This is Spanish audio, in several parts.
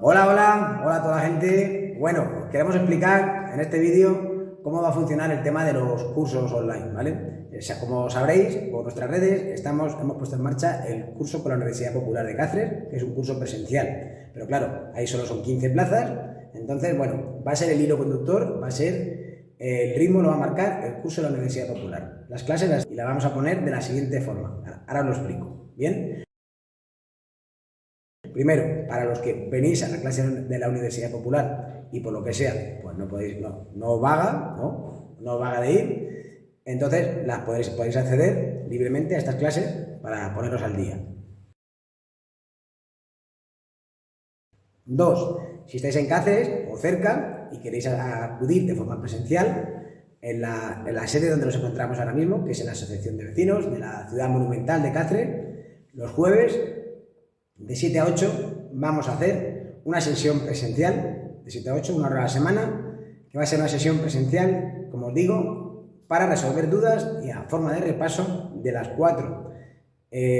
Hola a toda la gente. Bueno, os queremos explicar en este vídeo cómo va a funcionar el tema de los cursos online, ¿vale? O sea, como sabréis, por nuestras redes hemos puesto en marcha el curso con la Universidad Popular de Cáceres, que es un curso presencial. Pero claro, ahí solo son 15 plazas, entonces, bueno, va a ser el hilo conductor, va a ser el ritmo, lo va a marcar el curso de la Universidad Popular. Las clases las vamos a poner de la siguiente forma. Ahora os lo explico, ¿bien? Primero, para los que venís a la clase de la Universidad Popular y por lo que sea, pues no podéis, no os vaga de ir, entonces podéis acceder libremente a estas clases para poneros al día. Dos, si estáis en Cáceres o cerca y queréis acudir de forma presencial, en la sede donde nos encontramos ahora mismo, que es en la Asociación de Vecinos de la Ciudad Monumental de Cáceres, los jueves de 7 a 8 vamos a hacer una sesión presencial, de 7 a 8, una hora a la semana, que va a ser una sesión presencial, como os digo, para resolver dudas y a forma de repaso de las 4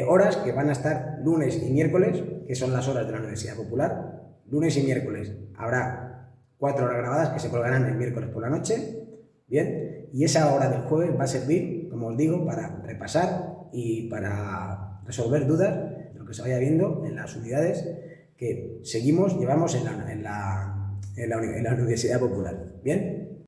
horas que van a estar lunes y miércoles, que son las horas de la Universidad Popular. Lunes y miércoles habrá 4 horas grabadas que se colgarán el miércoles por la noche, ¿bien? Y esa hora del jueves va a servir, como os digo, para repasar y para resolver dudas de lo que se vaya viendo en las unidades que llevamos en la Universidad Popular, ¿bien?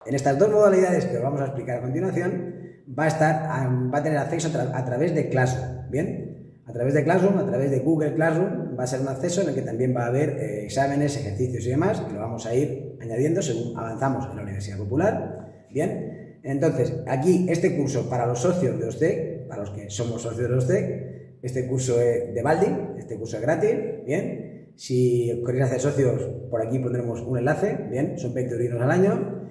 En estas dos modalidades que os vamos a explicar a continuación, va a tener acceso a través de Classroom, ¿bien? A través de Classroom, a través de Google Classroom, va a ser un acceso en el que también va a haber exámenes, ejercicios y demás, que lo vamos a ir añadiendo según avanzamos en la Universidad Popular, ¿bien? Entonces, aquí este curso para los socios de OSCE, para los que somos socios de OSCE, este curso es de Baldi, este curso es gratis, ¿bien? Si queréis hacer socios, por aquí pondremos un enlace, ¿bien? Son 20 € al año.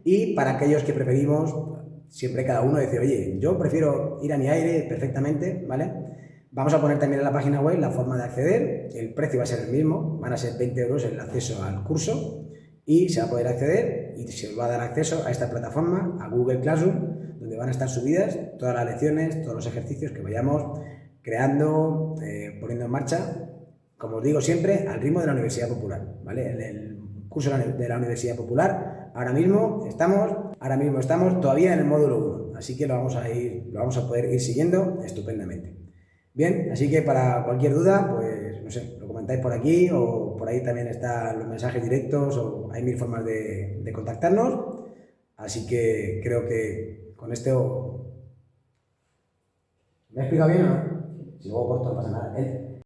Y para aquellos que preferimos, siempre cada uno decir, oye, yo prefiero ir a mi aire perfectamente, ¿vale? Vamos a poner también en la página web la forma de acceder, el precio va a ser el mismo, van a ser 20 € el acceso al curso y se va a poder acceder y se os va a dar acceso a esta plataforma, a Google Classroom, donde van a estar subidas todas las lecciones, todos los ejercicios que vayamos creando, poniendo en marcha, como os digo siempre, al ritmo de la Universidad Popular, ¿vale? El curso de la Universidad Popular, ahora mismo estamos todavía en el módulo 1, así que lo vamos a poder ir siguiendo estupendamente. Bien, así que para cualquier duda, pues no sé, lo comentáis por aquí o por ahí también están los mensajes directos o hay 1000 formas de contactarnos, así que creo que con esto... ¿Me he explicado bien o no? Si luego corto no pasa nada.